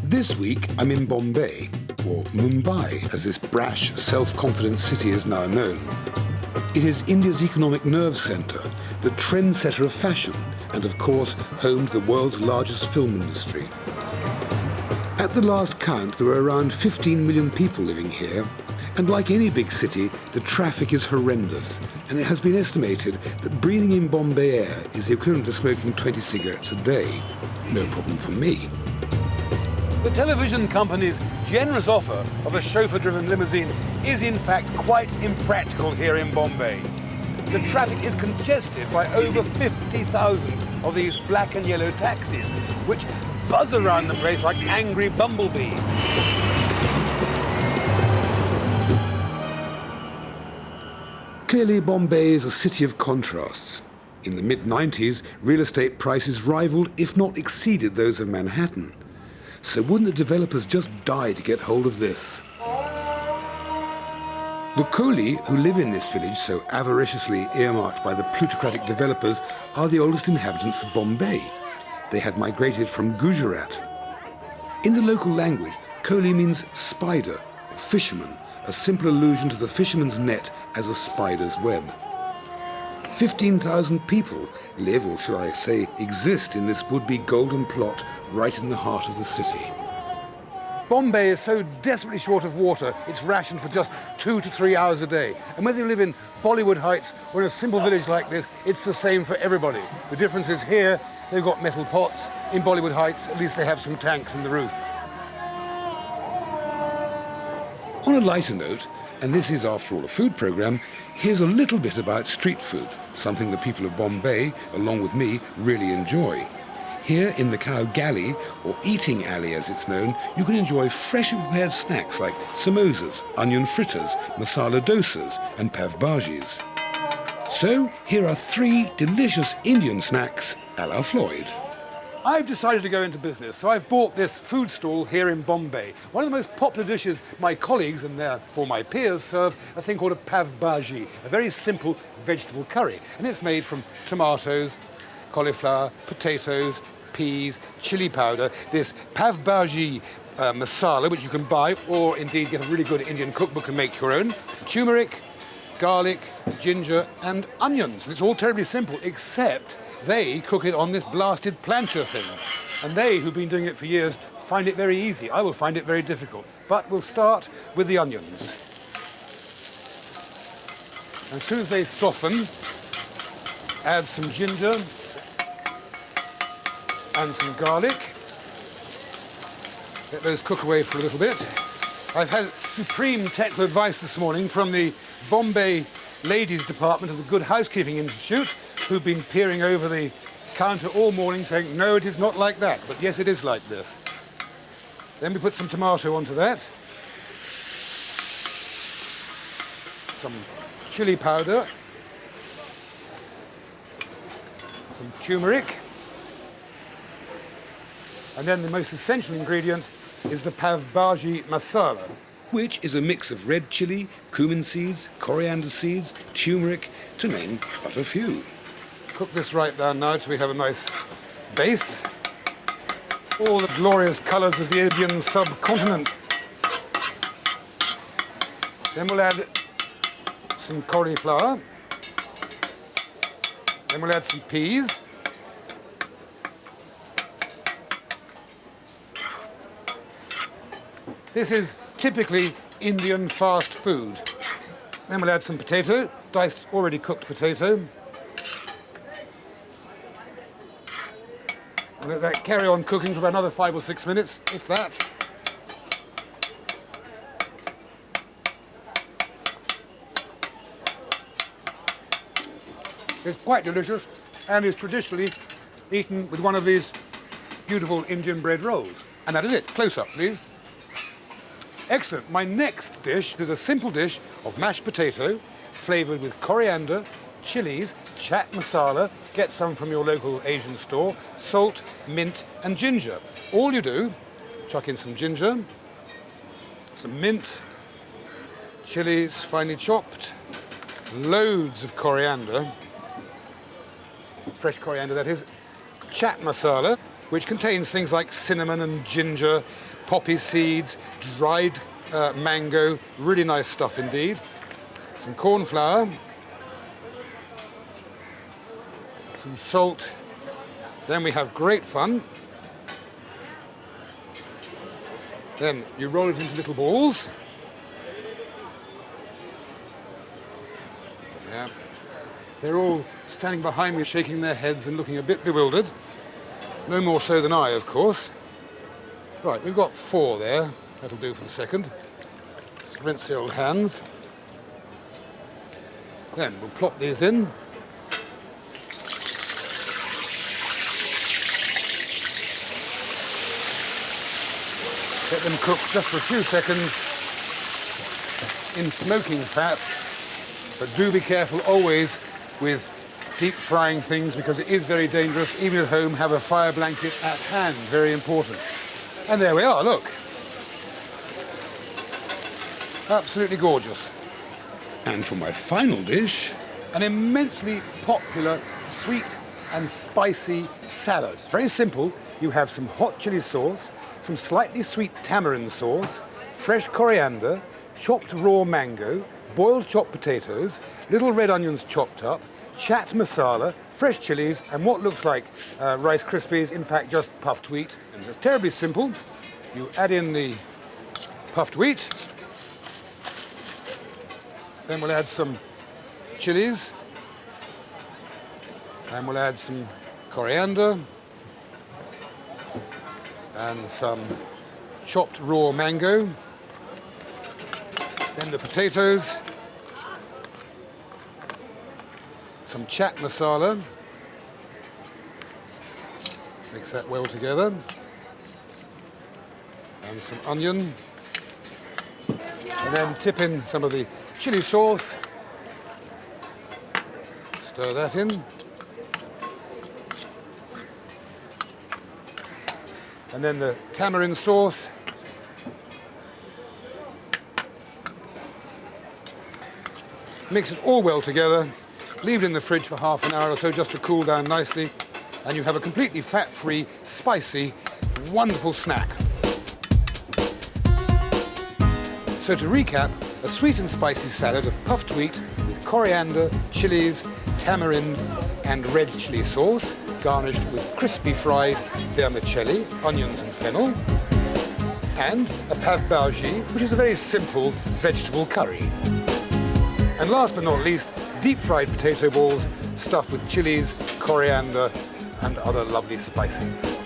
This week, I'm in Bombay, or Mumbai, as this brash, self-confident city is now known. It is India's economic nerve centre, the trendsetter of fashion, and of course, home to the world's largest film industry. At the last count, there were around 15 million people living here, and like any big city, the traffic is horrendous, and it has been estimated that breathing in Bombay air is the equivalent to smoking 20 cigarettes a day. No problem for me. The television company's generous offer of a chauffeur-driven limousine is in fact quite impractical here in Bombay. The traffic is congested by over 50,000 of these black and yellow taxis, which buzz around the place like angry bumblebees. Clearly, Bombay is a city of contrasts. In the mid-90s, real estate prices rivaled, if not exceeded, those of Manhattan. So wouldn't the developers just die to get hold of this? The Kohli, who live in this village so avariciously earmarked by the plutocratic developers, are the oldest inhabitants of Bombay. They had migrated from Gujarat. In the local language, Kohli means spider, or fisherman, a simple allusion to the fisherman's net as a spider's web. 15,000 people live, or should I say, exist in this would-be golden plot right in the heart of the city. Bombay is so desperately short of water, it's rationed for just 2 to 3 hours a day. And whether you live in Bollywood Heights or in a simple village like this, it's the same for everybody. The difference is here, they've got metal pots. In Bollywood Heights, at least they have some tanks in the roof. On a lighter note, and this is after all a food programme, here's a little bit about street food, something the people of Bombay, along with me, really enjoy. Here in the Cow Galley, or Eating Alley as it's known, you can enjoy freshly prepared snacks like samosas, onion fritters, masala dosas and pav bhajis. So here are 3 delicious Indian snacks a la Floyd. I've decided to go into business, so I've bought this food stall here in Bombay. One of the most popular dishes my colleagues, and therefore my peers, serve a thing called a pav bhaji, a very simple vegetable curry. And it's made from tomatoes, cauliflower, potatoes, peas, chili powder, this pav bhaji masala, which you can buy, or indeed get a really good Indian cookbook and make your own, turmeric, garlic, ginger, and onions. And it's all terribly simple, except they cook it on this blasted plancha thing. And they, who've been doing it for years, find it very easy. I will find it very difficult. But we'll start with the onions. And as soon as they soften, add some ginger and some garlic. Let those cook away for a little bit. I've had supreme technical advice this morning from the Bombay Ladies Department of the Good Housekeeping Institute, who've been peering over the counter all morning saying, no, it is not like that. But yes, it is like this. Then we put some tomato onto that. Some chili powder. Some turmeric. And then the most essential ingredient is the pav bhaji masala, which is a mix of red chilli, cumin seeds, coriander seeds, turmeric, to name but a few. Cook this right down now till we have a nice base. All the glorious colours of the Indian subcontinent. Then we'll add some cauliflower. Then we'll add some peas. This is typically Indian fast food. Then we'll add some potato, diced already cooked potato. And let that carry on cooking for about another 5 or 6 minutes, if that. It's quite delicious and is traditionally eaten with one of these beautiful Indian bread rolls. And that is it. Close up, please. Excellent. My next dish is a simple dish of mashed potato, flavoured with coriander, chilies, chaat masala, get some from your local Asian store, salt, mint and ginger. All you do, chuck in some ginger, some mint, chilies finely chopped, loads of coriander, fresh coriander that is, chaat masala, which contains things like cinnamon and ginger, poppy seeds, dried mango, really nice stuff indeed. Some corn flour, some salt, then we have great fun. Then you roll it into little balls. Yeah. They're all standing behind me, shaking their heads and looking a bit bewildered. No more so than I, of course. Right, we've got 4 there. That'll do for the second. Let's rinse the old hands. Then we'll plop these in. Let them cook just for a few seconds in smoking fat. But do be careful always with deep frying things because it is very dangerous. Even at home, have a fire blanket at hand, very important. And there we are, look. Absolutely gorgeous. And for my final dish, An immensely popular sweet and spicy salad. It's very simple. You have some hot chili sauce, some slightly sweet tamarind sauce, fresh coriander, chopped raw mango, boiled chopped potatoes, little red onions chopped up, chat masala, fresh chilies, and what looks like Rice Krispies, in fact just puffed wheat. And it's terribly simple. You add in the puffed wheat, then we'll add some chilies, and we'll add some coriander, and some chopped raw mango, then the potatoes, some chat masala, mix that well together, and some onion, and then tip in some of the chili sauce, stir that in, and then the tamarind sauce, mix it all well together, leave it in the fridge for half an hour or so just to cool down nicely, and you have a completely fat-free, spicy, wonderful snack. So to recap, a sweet and spicy salad of puffed wheat with coriander, chilies, tamarind and red chili sauce, garnished with crispy fried vermicelli, onions and fennel, and a pav bhaji, which is a very simple vegetable curry. And last but not least, deep-fried potato balls stuffed with chilies, coriander and other lovely spices.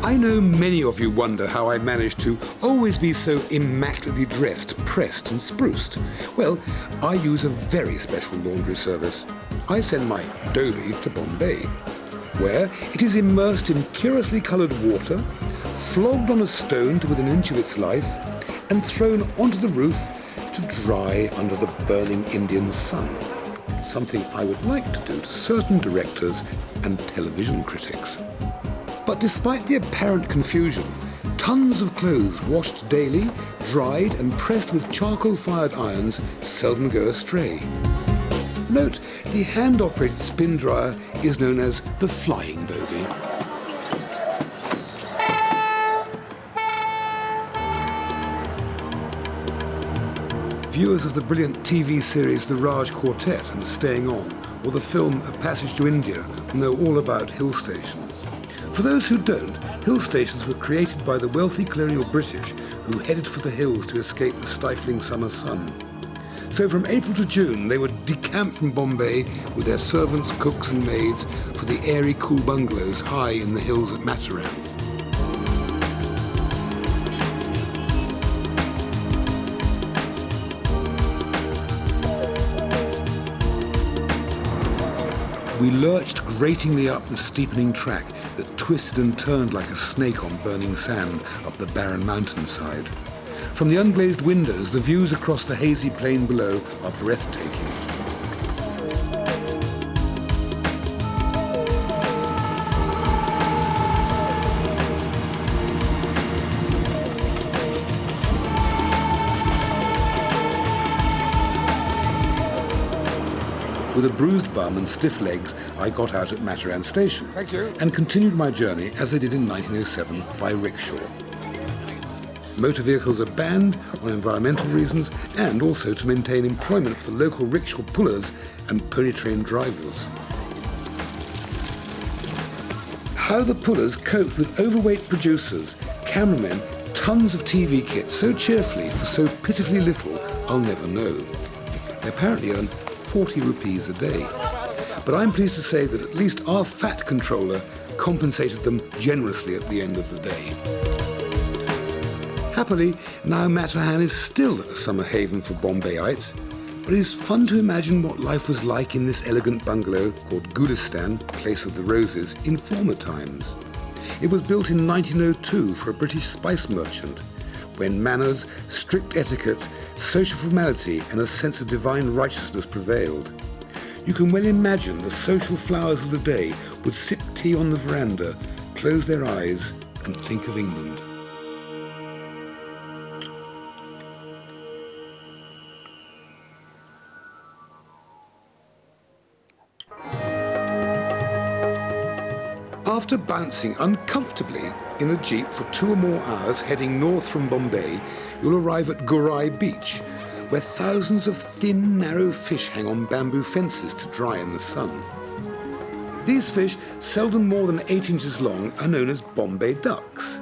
I know many of you wonder how I manage to always be so immaculately dressed, pressed and spruced. Well, I use a very special laundry service. I send my dhobi to Bombay, where it is immersed in curiously coloured water, flogged on a stone to within an inch of its life, and thrown onto the roof to dry under the burning Indian sun. Something I would like to do to certain directors and television critics. But despite the apparent confusion, tons of clothes washed daily, dried and pressed with charcoal-fired irons seldom go astray. Note, the hand-operated spin dryer is known as the flying dhobi. Viewers of the brilliant TV series The Raj Quartet and Staying On, or the film A Passage to India, will know all about hill stations. For those who don't, hill stations were created by the wealthy colonial British who headed for the hills to escape the stifling summer sun. So from April to June, they would decamp from Bombay with their servants, cooks and maids for the airy, cool bungalows high in the hills at Matheran. We lurched gratingly up the steepening track that twisted and turned like a snake on burning sand up the barren mountainside. From the unglazed windows, the views across the hazy plain below are breathtaking. With with a bruised bum and stiff legs I got out at Matheran station. Thank you. And continued my journey, as I did in 1907, by rickshaw. Motor vehicles are banned on environmental reasons and also to maintain employment for the local rickshaw pullers and pony train drivers. How the pullers cope with overweight producers, cameramen, tons of TV kit so cheerfully for so pitifully little, I'll never know. They apparently earn 40 rupees a day. But I'm pleased to say that at least our fat controller compensated them generously at the end of the day. Happily, now Matheran is still a summer haven for Bombayites, but it is fun to imagine what life was like in this elegant bungalow called Gulistan, Place of the Roses, in former times. It was built in 1902 for a British spice merchant, when manners, strict etiquette, social formality and a sense of divine righteousness prevailed. You can well imagine the social flowers of the day would sip tea on the veranda, close their eyes and think of England. After bouncing uncomfortably in a jeep for 2 or more hours heading north from Bombay, you'll arrive at Gorai Beach, where thousands of thin, narrow fish hang on bamboo fences to dry in the sun. These fish, seldom more than 8 inches long, are known as Bombay ducks,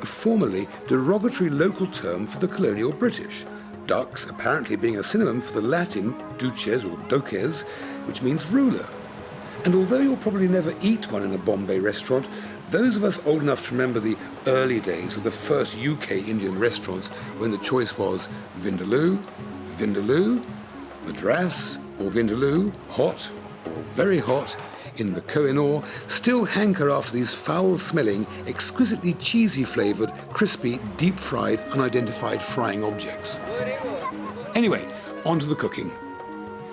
a formerly derogatory local term for the colonial British, ducks apparently being a synonym for the Latin duces or doces, which means ruler. And although you'll probably never eat one in a Bombay restaurant, those of us old enough to remember the early days of the first UK Indian restaurants when the choice was Vindaloo, Vindaloo, Madras or Vindaloo, hot or very hot, in the Kohinoor, still hanker after these foul-smelling, exquisitely cheesy-flavoured, crispy, deep-fried, unidentified frying objects. Anyway, on to the cooking.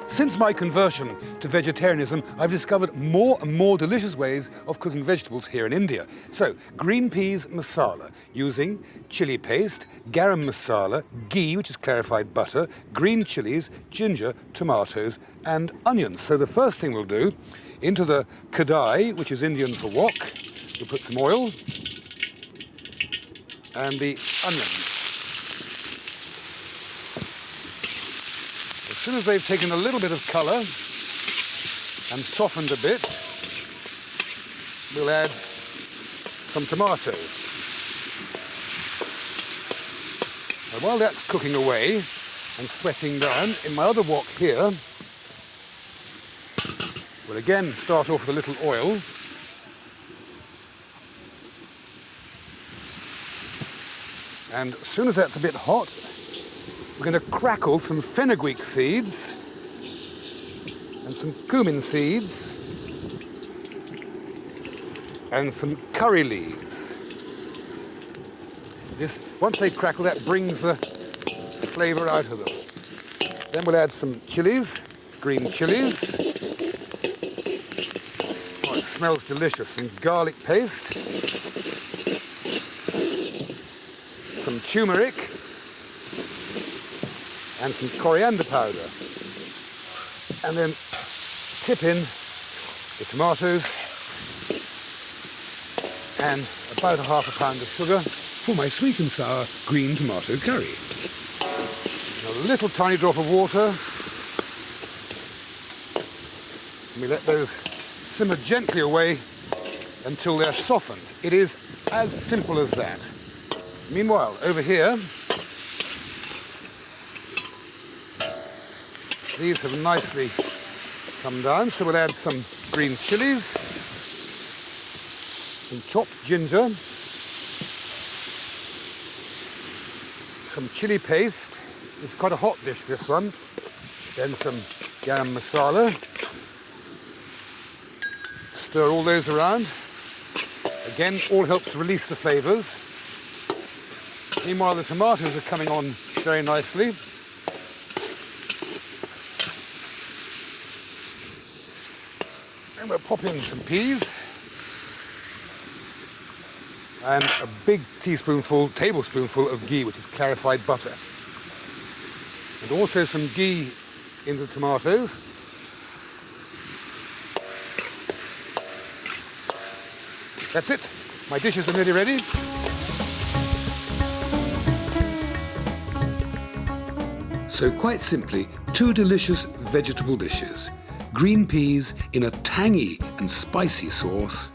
Since my conversion to vegetarianism, I've discovered more and more delicious ways of cooking vegetables here in India. So, green peas masala, using chili paste, garam masala, ghee, which is clarified butter, green chilies, ginger, tomatoes, and onions. So the first thing we'll do, into the kadai, which is Indian for wok, we'll put some oil and the onions. As soon as they've taken a little bit of colour and softened a bit, we'll add some tomatoes. And while that's cooking away and sweating down, in my other wok here, we'll again start off with a little oil. And as soon as that's a bit hot, we're going to crackle some fenugreek seeds and some cumin seeds and some curry leaves. Once they crackle, that brings the flavour out of them. Then we'll add some chilies, green chilies. Oh, it smells delicious. Some garlic paste, some turmeric, and some coriander powder. And then tip in the tomatoes and about ½ pound of sugar For my sweet and sour green tomato curry. And a little tiny drop of water. And we let those simmer gently away until they're softened. It is as simple as that. Meanwhile, over here, these have nicely come down, so we'll add some green chilies, some chopped ginger, some chili paste. It's quite a hot dish, this one. Then some garam masala. Stir all those around. Again, all helps release the flavours. Meanwhile, the tomatoes are coming on very nicely. And we'll pop in some peas and a big tablespoonful of ghee, which is clarified butter. And also some ghee in the tomatoes. That's it. My dishes are nearly ready. So quite simply, 2 delicious vegetable dishes. Green peas in a tangy and spicy sauce,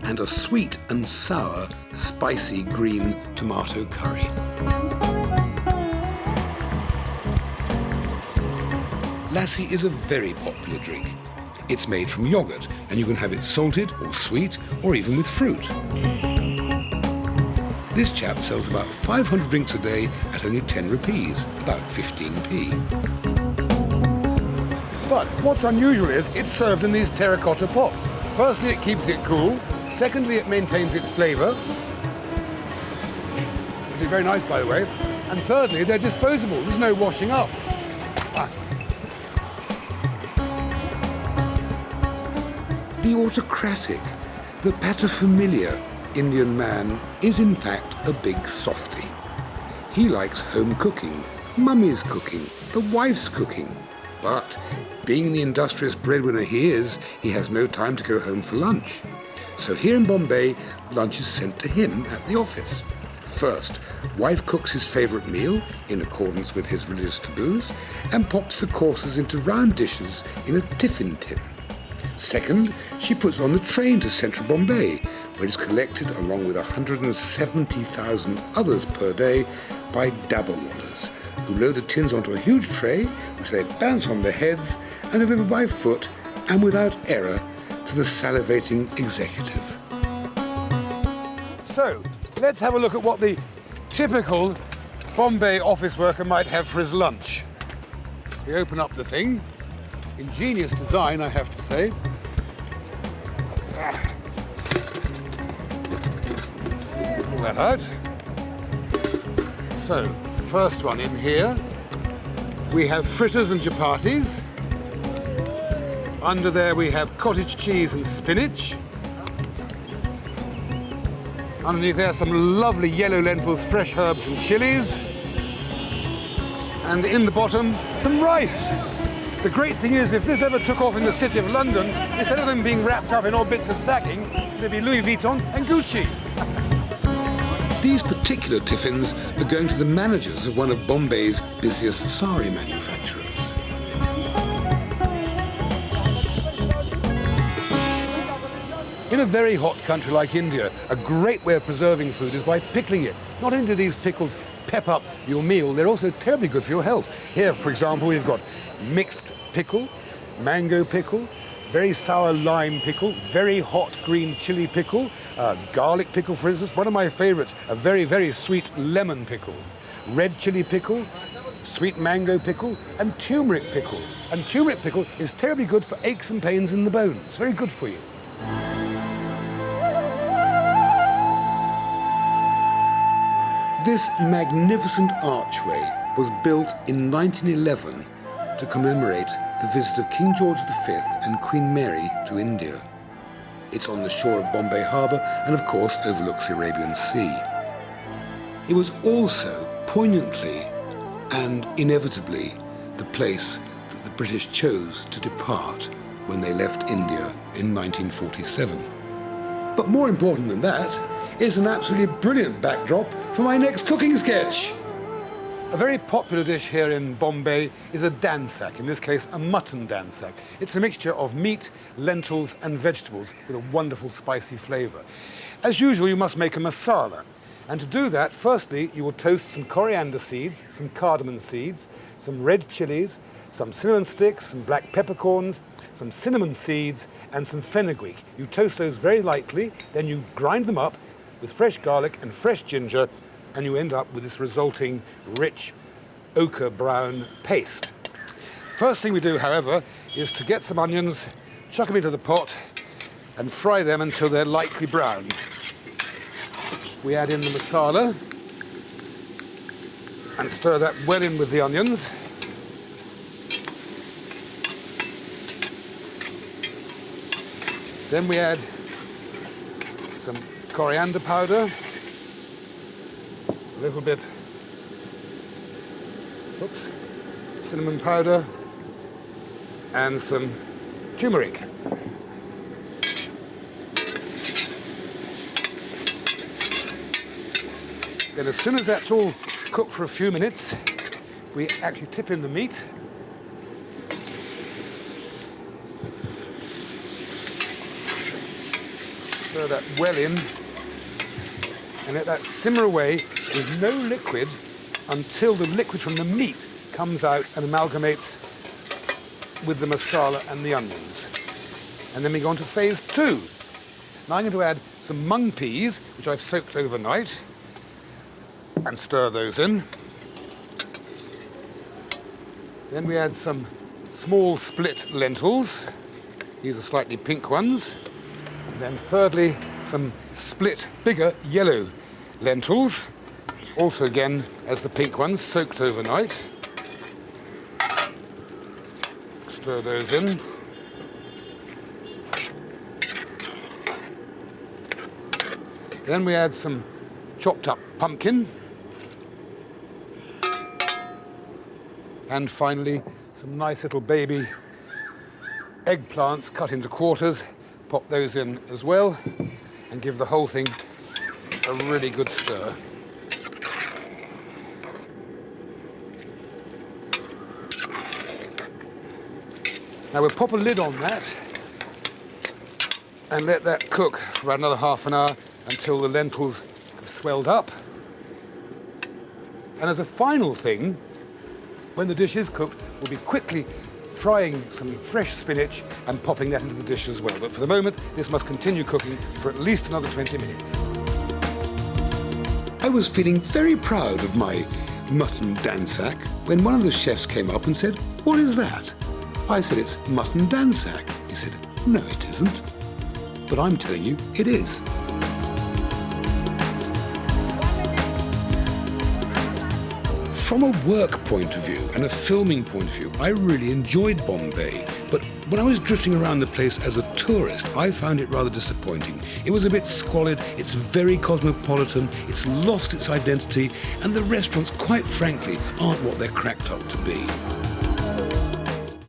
and a sweet and sour, spicy green tomato curry. Lassi is a very popular drink. It's made from yogurt, and you can have it salted or sweet or even with fruit. This chap sells about 500 drinks a day at only 10 rupees, about 15p. But what's unusual is it's served in these terracotta pots. Firstly, it keeps it cool. Secondly, it maintains its flavour, which is very nice, by the way. And thirdly, they're disposable. There's no washing up. The autocratic, the paterfamiliar Indian man is in fact a big softie. He likes home cooking, mummy's cooking, the wife's cooking. But being the industrious breadwinner he is, he has no time to go home for lunch. So here in Bombay, lunch is sent to him at the office. First, wife cooks his favourite meal in accordance with his religious taboos and pops the courses into round dishes in a tiffin tin. Second, she puts on the train to central Bombay, where it's collected along with 170,000 others per day by dabba wallahs, who load the tins onto a huge tray, which they bounce on their heads and deliver by foot and without error to the salivating executive. So, let's have a look at what the typical Bombay office worker might have for his lunch. We open up the thing. Ingenious design, I have to say. Pull that out. So, first one in here. We have fritters and chapatis. Under there we have cottage cheese and spinach. Underneath there some lovely yellow lentils, fresh herbs and chilies. And in the bottom, some rice. The great thing is, if this ever took off in the city of London, instead of them being wrapped up in old bits of sacking, there'd be Louis Vuitton and Gucci. These particular tiffins are going to the managers of one of Bombay's busiest sari manufacturers. In a very hot country like India, a great way of preserving food is by pickling it. Not only do these pickles pep up your meal, they're also terribly good for your health. Here, for example, we've got mixed pickle, mango pickle, very sour lime pickle, very hot green chili pickle, garlic pickle, for instance. One of my favourites, a very, very sweet lemon pickle, red chili pickle, sweet mango pickle, and turmeric pickle. And turmeric pickle is terribly good for aches and pains in the bones. It's very good for you. This magnificent archway was built in 1911 to commemorate the visit of King George V and Queen Mary to India. It's on the shore of Bombay Harbour and of course overlooks the Arabian Sea. It was also poignantly and inevitably the place that the British chose to depart when they left India in 1947. But more important than that is an absolutely brilliant backdrop for my next cooking sketch. A very popular dish here in Bombay is a dansak, in this case a mutton dansak. It's a mixture of meat, lentils and vegetables with a wonderful spicy flavour. As usual, you must make a masala. And to do that, firstly, you will toast some coriander seeds, some cardamom seeds, some red chilies, some cinnamon sticks, some black peppercorns, some cinnamon seeds and some fenugreek. You toast those very lightly, then you grind them up with fresh garlic and fresh ginger, and you end up with this resulting rich ochre brown paste. First thing we do, however, is to get some onions, chuck them into the pot and fry them until they're lightly brown. We add in the masala and stir that well in with the onions. Then we add some coriander powder, a little bit, cinnamon powder, and some turmeric. Then as soon as that's all cooked for a few minutes, we actually tip in the meat. Stir that well in and let that simmer away with no liquid until the liquid from the meat comes out and amalgamates with the masala and the onions. And then we go on to phase 2. Now I'm going to add some mung peas, which I've soaked overnight, and stir those in. Then we add some small split lentils. These are slightly pink ones. And then thirdly, some split bigger yellow lentils, also again as the pink ones, soaked overnight. Stir those in. Then we add some chopped up pumpkin. And finally, some nice little baby eggplants cut into quarters. Pop those in as well and give the whole thing a really good stir. Now we'll pop a lid on that and let that cook for about another half an hour until the lentils have swelled up. And as a final thing, when the dish is cooked, we'll be quickly frying some fresh spinach and popping that into the dish as well. But for the moment, this must continue cooking for at least another 20 minutes. I was feeling very proud of my mutton dansak when one of the chefs came up and said, "What is that?" I said, "It's mutton dansak." He said, "No, it isn't." But I'm telling you, it is. From a work point of view and a filming point of view, I really enjoyed Bombay. But when I was drifting around the place as a tourist, I found it rather disappointing. It was a bit squalid, it's very cosmopolitan, it's lost its identity, and the restaurants, quite frankly, aren't what they're cracked up to be.